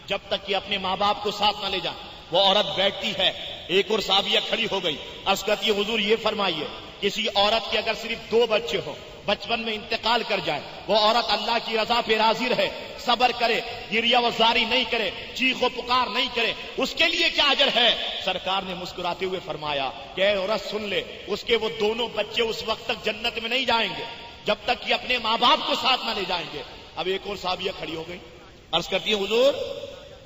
جب تک کہ اپنے ماں باپ کو ساتھ نہ لے جائیں۔ وہ عورت بیٹھتی ہے، ایک اور صحابیہ کھڑی ہو گئی، عرض کرتی ہے حضور یہ فرمائیے کسی عورت کے اگر صرف 2 بچے ہوں بچپن میں انتقال کر جائیں، وہ عورت اللہ کی رضا پہ راضی رہے، صبر کرے، گریہ وزاری نہیں کرے، چیخ و پکار نہیں کرے، اس کے لیے کیا اجر ہے؟ سرکار نے مسکراتے ہوئے فرمایا کہ اے عورت سن لے، اس کے وہ دونوں بچے اس وقت تک جنت میں نہیں جائیں گے جب تک کہ اپنے ماں باپ کو ساتھ نہ لے جائیں گے۔ اب ایک اور صحابیہ کھڑی ہو گئی، عرض کرتی ہے حضور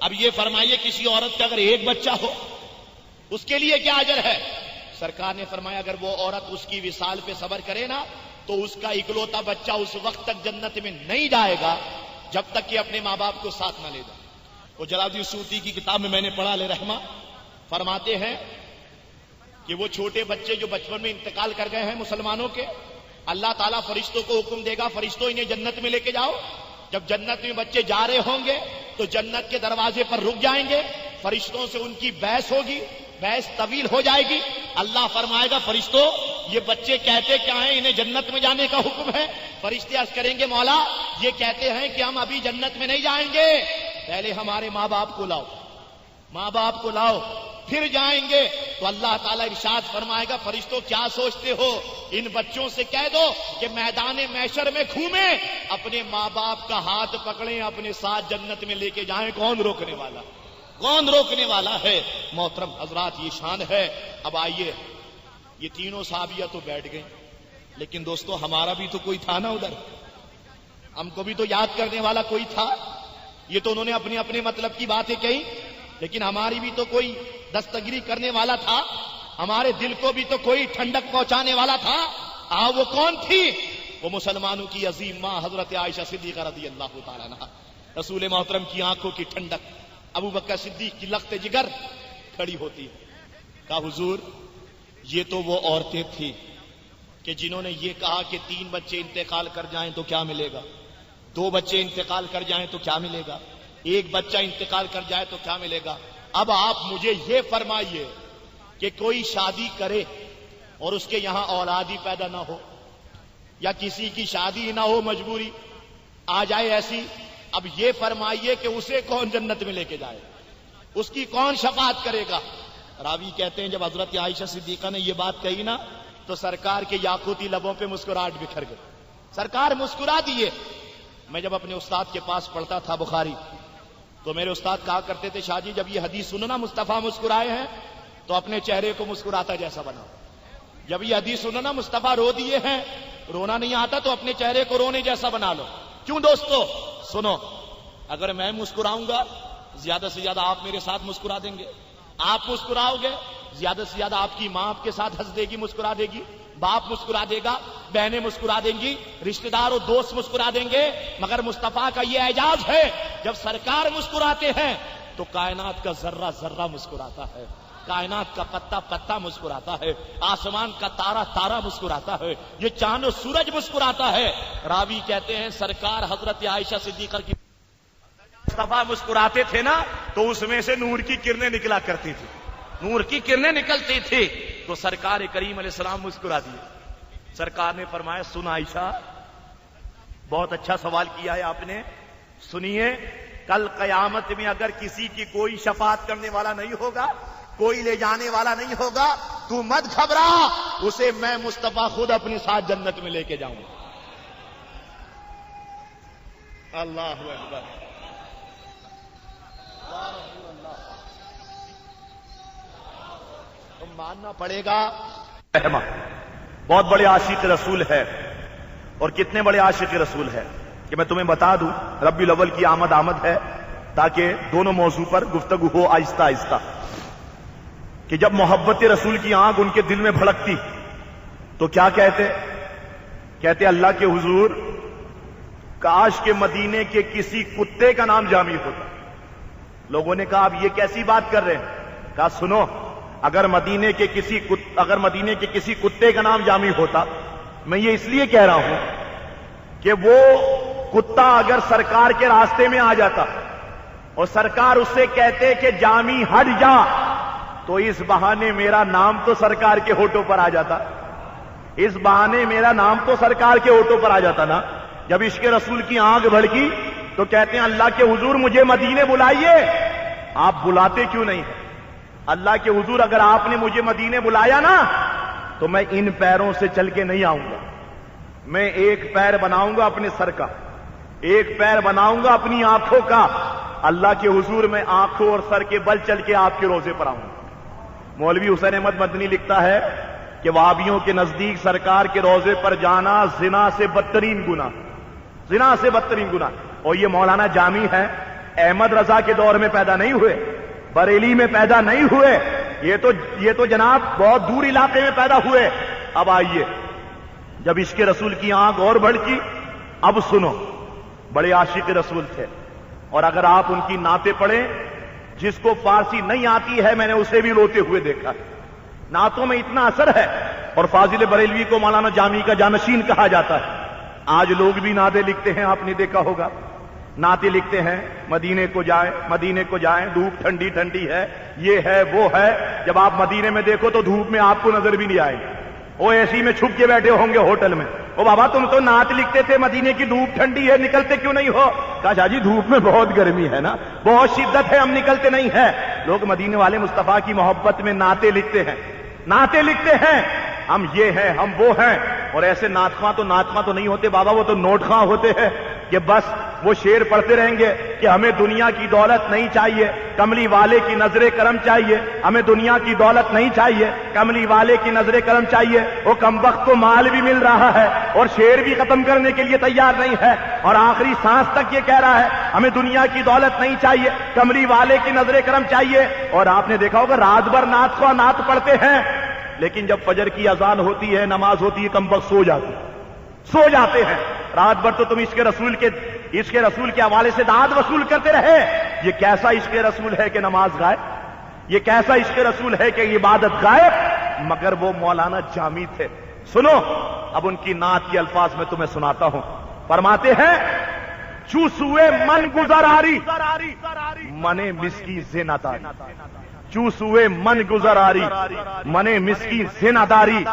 اب یہ فرمائیے کسی عورت کا اگر 1 بچہ ہو اس کے لیے کیا اجر ہے؟ سرکار نے فرمایا اگر وہ عورت اس کی وصال پہ صبر کرے نا تو اس کا اکلوتا بچہ اس وقت تک جنت میں نہیں جائے گا جب تک کہ اپنے ماں باپ کو ساتھ نہ لے جائے۔ وہ جلال الدین سیوطی کی کتاب میں نے پڑھا علیہ رحمہ، فرماتے ہیں کہ وہ چھوٹے بچے جو بچپن میں انتقال کر گئے ہیں مسلمانوں کے، اللہ تعالیٰ فرشتوں کو حکم دے گا، فرشتوں انہیں جنت میں لے کے جاؤ۔ جب جنت میں بچے جا رہے ہوں گے تو جنت کے دروازے پر رک جائیں گے، فرشتوں سے ان کی بحث ہوگی، بحث طویل ہو جائے گی۔ اللہ فرمائے گا فرشتوں یہ بچے کہتے کیا ہیں، انہیں جنت میں جانے کا حکم ہے؟ فرشتے عرض کریں گے مولا یہ کہتے ہیں کہ ہم ابھی جنت میں نہیں جائیں گے، پہلے ہمارے ماں باپ کو لاؤ، ماں باپ کو لاؤ پھر جائیں گے۔ تو اللہ تعالیٰ ارشاد فرمائے گا فرشتوں کیا سوچتے ہو، ان بچوں سے کہہ دو کہ میدان محشر میں گھومیں، اپنے ماں باپ کا ہاتھ پکڑیں، اپنے ساتھ جنت میں لے کے جائیں، کون روکنے والا، کون روکنے والا ہے؟ محترم حضرات یہ شان ہے۔ اب آئیے، یہ تینوں صحابیہ تو بیٹھ گئیں، لیکن دوستو ہمارا بھی تو کوئی تھا نا ادھر، ہم کو بھی تو یاد کرنے والا کوئی تھا۔ یہ تو انہوں نے اپنے اپنے مطلب کی باتیں کہی، لیکن ہماری بھی تو کوئی دستگیری کرنے والا تھا، ہمارے دل کو بھی تو کوئی ٹھنڈک پہنچانے والا تھا۔ وہ کون تھی؟ وہ مسلمانوں کی عظیم ماں حضرت عائشہ صدیقہ رضی اللہ تعالیٰ عنہا، رسول محترم کی آنکھوں کی ٹھنڈک، ابو بکر صدیق کی لخت جگر کھڑی ہوتی ہے۔ کہا حضور یہ تو وہ عورتیں تھیں کہ جنہوں نے یہ کہا کہ 3 بچے انتقال کر جائیں تو کیا ملے گا، 2 بچے انتقال کر جائیں تو کیا ملے گا، 1 بچہ انتقال کر جائے تو کیا ملے گا۔ اب آپ مجھے یہ فرمائیے کہ کوئی شادی کرے اور اس کے یہاں اولاد ہی پیدا نہ ہو، یا کسی کی شادی نہ ہو، مجبوری آ جائے ایسی، اب یہ فرمائیے کہ اسے کون جنت میں لے کے جائے، اس کی کون شفاعت کرے گا؟ راوی کہتے ہیں جب حضرت عائشہ صدیقہ نے یہ بات کہی نا تو سرکار کے یاقوتی لبوں پہ مسکراہٹ بکھر گئی، سرکار مسکرا دیے۔ میں جب اپنے استاد کے پاس پڑھتا تھا بخاری تو میرے استاد کہا کرتے تھے شاہ جی جب یہ حدیث سنو نا مصطفیٰ مسکرائے ہیں تو اپنے چہرے کو مسکراتا جیسا بناؤ، جب یہ حدیث سنو نا مصطفیٰ رو دیے ہیں، رونا نہیں آتا تو اپنے چہرے کو رونے جیسا بنا لو۔ کیوں دوستو سنو، اگر میں مسکراؤں گا زیادہ سے زیادہ آپ میرے ساتھ مسکرا دیں گے، آپ مسکراؤ گے زیادہ سے زیادہ آپ کی ماں آپ کے ساتھ ہنس دے گی، مسکرا دے گی، باپ مسکرا دے گا، بہنیں مسکرا دیں گی، رشتہ دار اور دوست مسکرا دیں گے۔ مگر مصطفیٰ کا یہ اعجاز ہے جب سرکار مسکراتے ہیں تو کائنات کا ذرہ ذرہ مسکراتا ہے، کائنات کا پتا پتا مسکراتا ہے، آسمان کا تارا تارا مسکراتا ہے، یہ چاند و سورج مسکراتا ہے۔ راوی کہتے ہیں سرکار حضرت عائشہ صدیقہ کی مصطفیٰ مسکراتے تھے نا تو اس میں سے نور کی کرنیں نکلا کرتی تھی، نور کی کرنیں نکلتی تھی تو سرکار کریم علیہ السلام مسکرا دیے۔ سرکار نے فرمایا سن عائشہ، بہت اچھا سوال کیا ہے آپ نے، سنیے کل قیامت میں اگر کسی کی کوئی شفاعت کرنے والا نہیں ہوگا، کوئی لے جانے والا نہیں ہوگا، تو مت گھبرا، اسے میں مصطفیٰ خود اپنے ساتھ جنت میں لے کے جاؤں گا۔ اللہ اکبر، ماننا پڑے گا۔ بہت بڑے عاشق رسول ہے، اور کتنے بڑے عاشق رسول ہے کہ میں تمہیں بتا دوں، ربیع الاول کی آمد ہے تاکہ دونوں موضوع پر گفتگو ہو آہستہ آہستہ، کہ جب محبت رسول کی آگ ان کے دل میں بھڑکتی تو کیا کہتے اللہ کے حضور کاش کے مدینے کے کسی کتے کا نام جامی ہوتا۔ لوگوں نے کہا اب یہ کیسی بات کر رہے ہیں؟ کہا سنو، اگر مدینے کے کسی کتے کا نام جامی ہوتا، میں یہ اس لیے کہہ رہا ہوں کہ وہ کتا اگر سرکار کے راستے میں آ جاتا اور سرکار اس سے کہتے کہ جامی ہٹ جا، تو اس بہانے میرا نام تو سرکار کے ہونٹوں پر آ جاتا، اس بہانے میرا نام تو سرکار کے ہونٹوں پر آ جاتا نا۔ جب عشق رسول کی آگ بھڑکی تو کہتے ہیں اللہ کے حضور مجھے مدینے بلائیے۔ آپ بلاتے کیوں نہیں ہیں؟ اللہ کے حضور اگر آپ نے مجھے مدینے بلایا نا تو میں ان پیروں سے چل کے نہیں آؤں گا، میں ایک پیر بناؤں گا اپنے سر کا، ایک پیر بناؤں گا اپنی آنکھوں کا۔ اللہ کے حضور میں آنکھوں اور سر کے بل چل کے آپ کے روزے پر آؤں گا۔ مولوی حسین احمد مدنی لکھتا ہے کہ وہابیوں کے نزدیک سرکار کے روزے پر جانا زنا سے بدترین گناہ، زنا سے بدترین گناہ۔ اور یہ مولانا جامی ہے، احمد رضا کے دور میں پیدا نہیں ہوئے، بریلی میں پیدا نہیں ہوئے، یہ تو جناب بہت دور علاقے میں پیدا ہوئے۔ اب آئیے، جب عشق رسول کی آنکھ اور بھڑکی، اب سنو، بڑے عاشق رسول تھے، اور اگر آپ ان کی نعتیں پڑھیں، جس کو فارسی نہیں آتی ہے میں نے اسے بھی روتے ہوئے دیکھا. نعتوں میں اتنا اثر ہے. اور فاضل بریلوی کو مولانا جامی کا جانشین کہا جاتا ہے. آج لوگ بھی نعتیں لکھتے ہیں, آپ نے دیکھا ہوگا, نعتیں لکھتے ہیں مدینے کو جائیں, مدینے کو جائیں, دھوپ ٹھنڈی ٹھنڈی ہے, یہ ہے وہ ہے. جب آپ مدینے میں دیکھو تو دھوپ میں آپ کو نظر بھی نہیں آئے گی, وہ ایسی میں چھپ کے بیٹھے ہوں گے ہوٹل میں. او بابا تم تو نعت لکھتے تھے مدینے کی دھوپ ٹھنڈی ہے, نکلتے کیوں نہیں ہو؟ کہا شاہ جی دھوپ میں بہت گرمی ہے نا, بہت شدت ہے, ہم نکلتے نہیں ہیں. لوگ مدینے والے مصطفیٰ کی محبت میں نعتیں لکھتے ہیں, نعتیں لکھتے ہیں, ہم یہ ہیں ہم وہ ہیں. اور ایسے نعت خواں تو نہیں ہوتے بابا, وہ تو نوٹ خواں ہوتے ہیں کہ بس وہ شعر پڑھتے رہیں گے کہ ہمیں دنیا کی دولت نہیں چاہیے, کملی والے کی نظر کرم چاہیے. ہمیں دنیا کی دولت نہیں چاہیے, کملی والے کی نظر کرم چاہیے. وہ کمبخت کو مال بھی مل رہا ہے اور شعر بھی ختم کرنے کے لیے تیار نہیں ہے, اور آخری سانس تک یہ کہہ رہا ہے ہمیں دنیا کی دولت نہیں چاہیے, کملی والے کی نظر کرم چاہیے. اور آپ نے دیکھا ہوگا رات بھر نعت خواں نعت پڑھتے ہیں, لیکن جب فجر کی اذان ہوتی ہے, نماز ہوتی ہے, کمبخت سو جاتے ہیں. رات بھر تو تم عشق رسول کے حوالے سے داد وصول کرتے رہے. یہ کیسا عشق رسول ہے کہ نماز غائب, یہ کیسا عشق رسول ہے کہ عبادت غائب. مگر وہ مولانا جامی تھے. سنو اب ان کی نعت کے الفاظ میں تمہیں سناتا ہوں. فرماتے ہیں چوسوئے من گزراری منے مسکی زنا داری, چوسوئے من گزراری منے مسکی زنا داری,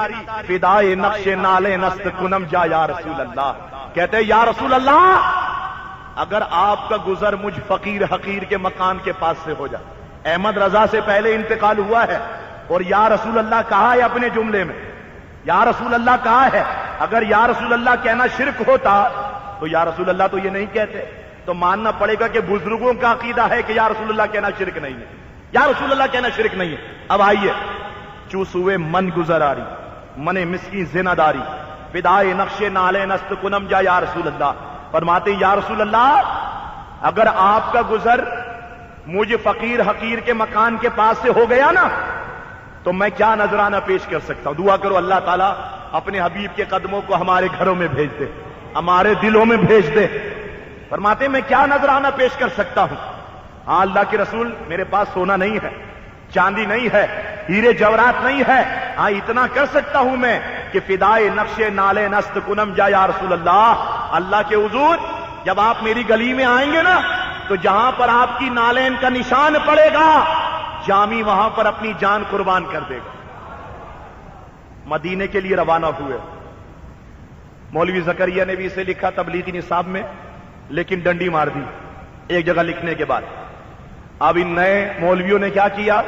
فدائے نقش نالے نست کنم جا یا رسول اللہ. کہتے ہیں یا رسول اللہ اگر آپ کا گزر مجھ فقیر حقیر کے مکان کے پاس سے ہو جائے. احمد رضا سے پہلے انتقال ہوا ہے اور یا رسول اللہ کہا ہے اپنے جملے میں, یا رسول اللہ کہا ہے. اگر یا رسول اللہ کہنا شرک ہوتا تو یا رسول اللہ تو یہ نہیں کہتے, تو ماننا پڑے گا کہ بزرگوں کا عقیدہ ہے کہ یا رسول اللہ کہنا شرک نہیں ہے, یا رسول اللہ کہنا شرک نہیں ہے. اب آئیے چوسوئے من گزراری منے مسکی زنا داری, فدائے نقش نالے نست کنم جا یا رسول اللہ. فرماتے یا رسول اللہ اگر آپ کا گزر مجھے فقیر حقیر کے مکان کے پاس سے ہو گیا نا تو میں کیا نذرانہ پیش کر سکتا ہوں. دعا کرو اللہ تعالیٰ اپنے حبیب کے قدموں کو ہمارے گھروں میں بھیج دے, ہمارے دلوں میں بھیج دے. فرماتے میں کیا نذرانہ پیش کر سکتا ہوں. ہاں اللہ کے رسول میرے پاس سونا نہیں ہے, چاندی نہیں ہے, ہیرے جواہرات نہیں ہے. ہاں اتنا کر سکتا ہوں میں کہ فدائے نقش نالے نست کنم جا یا رسول اللہ. اللہ کے حضور جب آپ میری گلی میں آئیں گے نا تو جہاں پر آپ کی نالین کا نشان پڑے گا جامی وہاں پر اپنی جان قربان کر دے گا. مدینے کے لیے روانہ ہوئے. مولوی زکریا نے بھی اسے لکھا تبلیغی نصاب میں, لیکن ڈنڈی مار دی ایک جگہ لکھنے کے بعد. اب ان نئے مولویوں نے کیا کیا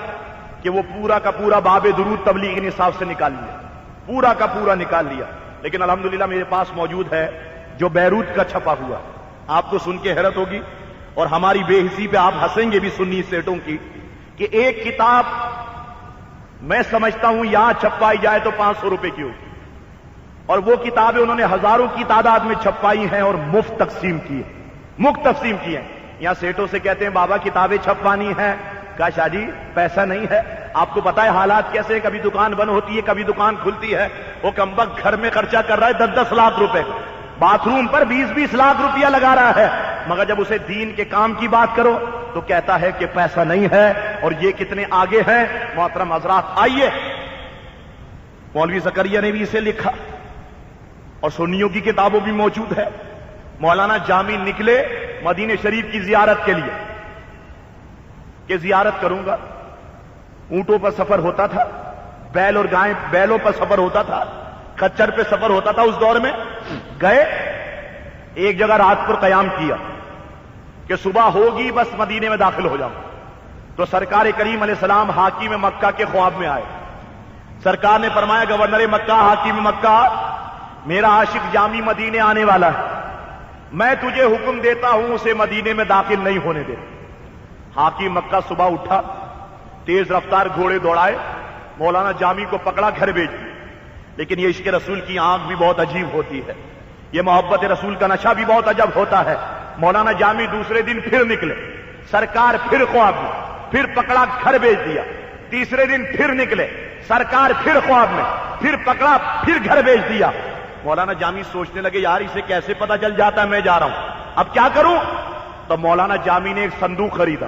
کہ وہ پورا کا پورا باب درود تبلیغی نصاب سے نکال لیا, پورا کا پورا نکال لیا. لیکن الحمدللہ میرے پاس موجود ہے جو بیروت کا چھپا ہوا. آپ کو سن کے حیرت ہوگی اور ہماری بے حسی پہ آپ ہنسیں گے بھی سنی سیٹوں کی کہ ایک کتاب میں سمجھتا ہوں یہاں چھپائی جائے تو 500 روپے کی ہوگی, اور وہ کتابیں انہوں نے ہزاروں کی تعداد میں چھپائی ہیں اور مفت تقسیم کی ہے, مفت تقسیم کی ہیں. یہاں سیٹوں سے کہتے ہیں بابا کتابیں چھپوانی ہیں. کہا شاہ جی پیسہ نہیں ہے, آپ کو پتا ہے حالات کیسے, کبھی دکان بند ہوتی ہے کبھی دکان کھلتی ہے. وہ کمبخت گھر میں خرچہ کر رہا ہے 10-10 لاکھ روپے, باتھ روم پر 20-20 لاکھ روپیہ لگا رہا ہے, مگر جب اسے دین کے کام کی بات کرو تو کہتا ہے کہ پیسہ نہیں ہے. اور یہ کتنے آگے ہیں. محترم حضرات آئیے, مولوی زکریا نے بھی اسے لکھا اور سنیوں کی کتابوں بھی موجود ہے. مولانا جامی نکلے مدینے شریف کی زیارت کے لیے کہ زیارت کروں گا. اونٹوں پر سفر ہوتا تھا, بیل اور گائیں بیلوں پر سفر ہوتا تھا, کچر پہ سفر ہوتا تھا اس دور میں. گئے ایک جگہ رات پر قیام کیا کہ صبح ہوگی بس مدینے میں داخل ہو جاؤں. تو سرکار کریم علیہ السلام حاکم مکہ کے خواب میں آئے. سرکار نے فرمایا گورنر مکہ حاکم مکہ میرا عاشق جامی مدینے آنے والا ہے, میں تجھے حکم دیتا ہوں اسے مدینے میں داخل نہیں ہونے دے. حاکم مکہ صبح اٹھا, تیز رفتار گھوڑے دوڑائے, مولانا جامی کو پکڑا, گھر بھیج دیا. لیکن یہ عشق رسول کی آنکھ بھی بہت عجیب ہوتی ہے, یہ محبت رسول کا نشہ بھی بہت عجب ہوتا ہے. مولانا جامی دوسرے دن پھر نکلے, سرکار پھر خواب میں, پھر پکڑا گھر بھیج دیا. تیسرے دن پھر نکلے, سرکار پھر خواب میں, پھر پکڑا پھر گھر بھیج دیا. مولانا جامی سوچنے لگے یار اسے کیسے پتا چل جاتا ہے میں جا رہا ہوں, اب کیا کروں. تو مولانا جامی نے ایک صندوق خریدا.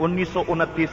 1929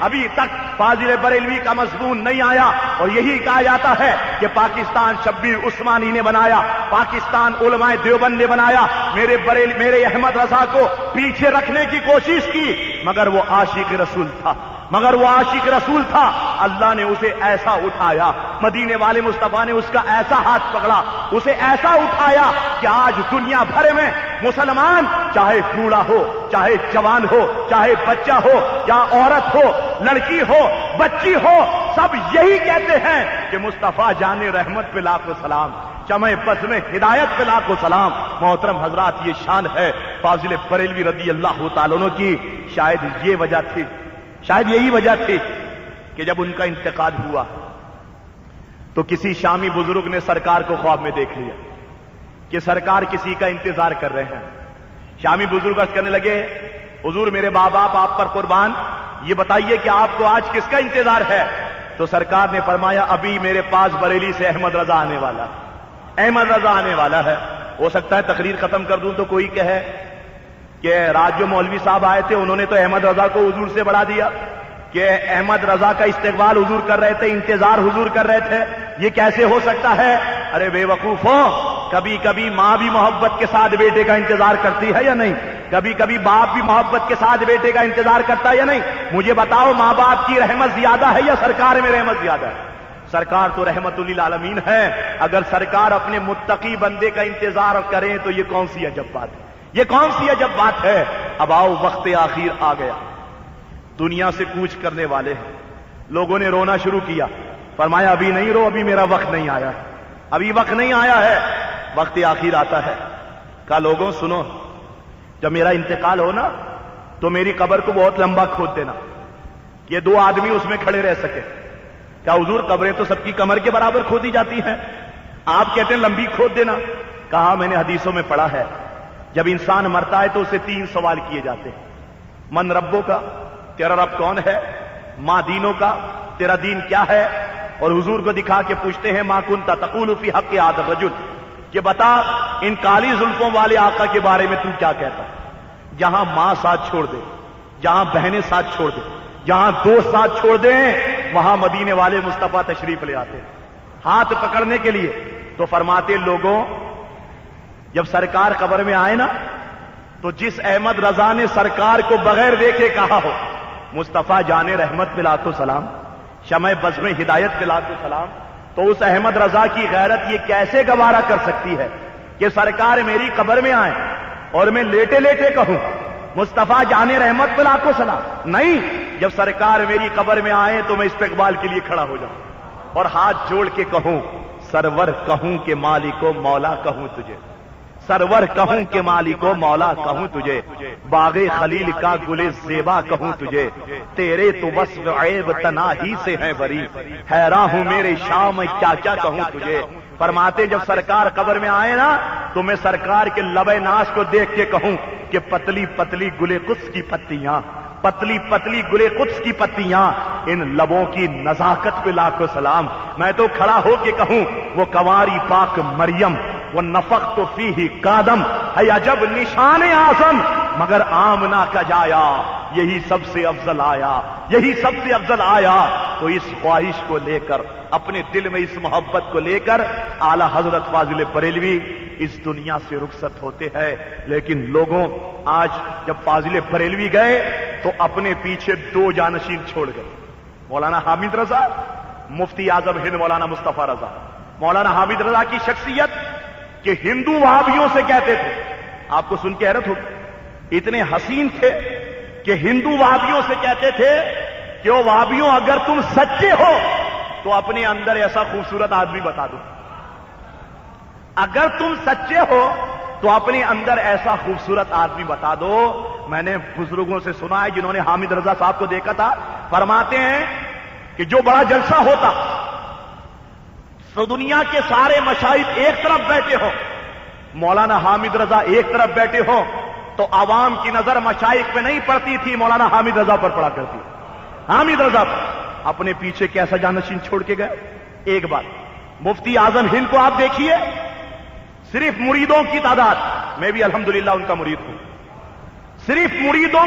ابھی تک فاضل بریلوی کا مضمون نہیں آیا، اور یہی کہا جاتا ہے کہ پاکستان شبیر عثمانی نے بنایا، پاکستان علماء دیوبند نے بنایا، میرے احمد رضا کو پیچھے رکھنے کی کوشش کی، مگر وہ عاشق رسول تھا، اللہ نے اسے ایسا اٹھایا، مدینے والے مصطفیٰ نے اس کا ایسا ہاتھ پکڑا، اسے ایسا اٹھایا کہ آج دنیا بھر میں مسلمان چاہے بوڑھا ہو، چاہے جوان ہو، چاہے بچہ ہو یا عورت ہو، لڑکی ہو، بچی ہو، سب یہی کہتے ہیں کہ مصطفیٰ جان رحمت پہ لاکھوں سلام، شمع بز میں ہدایت پہ لاکھوں سلام۔ محترم حضرات، یہ شان ہے فاضل بریلوی رضی اللہ تعالیٰ عنہ کی۔ شاید یہی وجہ تھی کہ جب ان کا انتقال ہوا تو کسی شامی بزرگ نے سرکار کو خواب میں دیکھ لیا کہ سرکار کسی کا انتظار کر رہے ہیں۔ شامی بزرگ عرض کرنے لگے، حضور میرے ماں باپ آپ پر قربان، یہ بتائیے کہ آپ کو آج کس کا انتظار ہے؟ تو سرکار نے فرمایا، ابھی میرے پاس بریلی سے احمد رضا آنے والا ہے۔ ہو سکتا ہے تقریر ختم کر دوں تو کوئی کہے کہ رات جو مولوی صاحب آئے تھے انہوں نے تو احمد رضا کو حضور سے بڑھا دیا، کہ احمد رضا کا استقبال حضور کر رہے تھے، انتظار حضور کر رہے تھے، یہ کیسے ہو سکتا ہے؟ ارے بے وقوفوں، کبھی کبھی ماں بھی محبت کے ساتھ بیٹے کا انتظار کرتی ہے یا نہیں؟ کبھی کبھی باپ بھی محبت کے ساتھ بیٹے کا انتظار کرتا ہے یا نہیں؟ مجھے بتاؤ، ماں باپ کی رحمت زیادہ ہے یا سرکار میں رحمت زیادہ ہے؟ سرکار تو رحمت للعالمین ہے۔ اگر سرکار اپنے متقی بندے کا انتظار کریں تو یہ کون سی عجب بات ہے، یہ کون سی عجب بات ہے؟ اب آؤ، وقت آخر آ گیا، دنیا سے کوچ کرنے والے ہیں، لوگوں نے رونا شروع کیا، فرمایا ابھی نہیں رو، ابھی میرا وقت نہیں آیا، ابھی وقت نہیں آیا ہے، وقت آخر آتا ہے۔ کہا لوگوں سنو، جب میرا انتقال ہو نا تو میری قبر کو بہت لمبا کھود دینا، یہ 2 آدمی اس میں کھڑے رہ سکے۔ کیا حضور قبریں تو سب کی کمر کے برابر کھودی جاتی ہیں، آپ کہتے ہیں لمبی کھود دینا؟ کہا میں نے حدیثوں میں پڑھا ہے، جب انسان مرتا ہے تو اسے 3 سوال کیے جاتے ہیں، من ربوں کا، تیرا رب کون ہے، ماں دینوں کا، تیرا دین کیا ہے، اور حضور کو دکھا کے پوچھتے ہیں ما کنت تقول فی حق هذا الرجل، کہ بتا ان کالی زلفوں والے آقا کے بارے میں تو کیا کہتا؟ جہاں ماں ساتھ چھوڑ دے، جہاں بہنیں ساتھ چھوڑ دے، جہاں دوست ساتھ چھوڑ دیں، وہاں مدینے والے مصطفیٰ تشریف لے آتے ہیں ہاتھ پکڑنے کے لیے۔ تو فرماتے لوگوں، جب سرکار قبر میں آئے نا تو جس احمد رضا نے سرکار کو بغیر دیکھے کہا ہو مصطفیٰ جان رحمت پہ لاکھوں سلام، شمع بزم ہدایت پہ لاکھوں سلام، تو اس احمد رضا کی غیرت یہ کیسے گوارا کر سکتی ہے کہ سرکار میری قبر میں آئے اور میں لیٹے لیٹے کہوں مصطفیٰ جان رحمت پہ لاکھوں سلام؟ نہیں، جب سرکار میری قبر میں آئے تو میں استقبال کے لیے کھڑا ہو جاؤں اور ہاتھ جوڑ کے کہوں سرور کہوں کہ مالکو مولا کہوں تجھے، سرور کہوں کہ مالکو مولا کہوں تجھے، باغ خلیل کا گل زیبا کہوں تجھے، تیرے تو وصف عیب تناہی سے ہے بری، حیران ہوں میرے شام کیا کیا کہوں تجھے۔ فرماتے جب سرکار قبر میں آئے نا تو میں سرکار کے لب ناز کو دیکھ کے کہوں کہ پتلی پتلی گل قدس کی پتیاں، پتلی پتلی گل قدس کی پتیاں، ان لبوں کی نزاکت پہ لاکھوں سلام۔ میں تو کھڑا ہو کے کہوں وہ کنواری پاک مریم، وہ نفخت فیہ قادم ہے عجب نشان اعظم، مگر آمنہ کا جایا یہی سب سے افضل آیا، یہی سب سے افضل آیا۔ تو اس خواہش کو لے کر، اپنے دل میں اس محبت کو لے کر اعلی حضرت فاضل بریلوی اس دنیا سے رخصت ہوتے ہیں۔ لیکن لوگوں، آج جب فاضل بریلوی گئے تو اپنے پیچھے 2 جانشین چھوڑ گئے، مولانا حامد رضا، مفتی اعظم ہند مولانا مصطفیٰ رضا۔ مولانا حامد رضا کی شخصیت کہ ہندو وہابیوں سے کہتے تھے، آپ کو سن کے حیرت ہوگی، اتنے حسین تھے کہ ہندو وہابیوں سے کہتے تھے کہ وہ وہابیوں اگر تم سچے ہو تو اپنے اندر ایسا خوبصورت آدمی بتا دو، اگر تم سچے ہو تو اپنے اندر ایسا خوبصورت آدمی بتا دو۔ میں نے بزرگوں سے سنا ہے جنہوں نے حامد رضا صاحب کو دیکھا تھا، فرماتے ہیں کہ جو بڑا جلسہ ہوتا تو دنیا کے سارے مشائخ ایک طرف بیٹھے ہو، مولانا حامد رضا ایک طرف بیٹھے ہو، تو عوام کی نظر مشائخ پہ نہیں پڑتی تھی، مولانا حامد رضا پر پڑا کرتی۔ حامد رضا اپنے پیچھے کیسا جانشین چھوڑ کے گئے؟ ایک بات، مفتی اعظم ہند کو آپ دیکھیے، صرف مریدوں کی تعداد، میں بھی الحمدللہ ان کا مرید ہوں، صرف مریدوں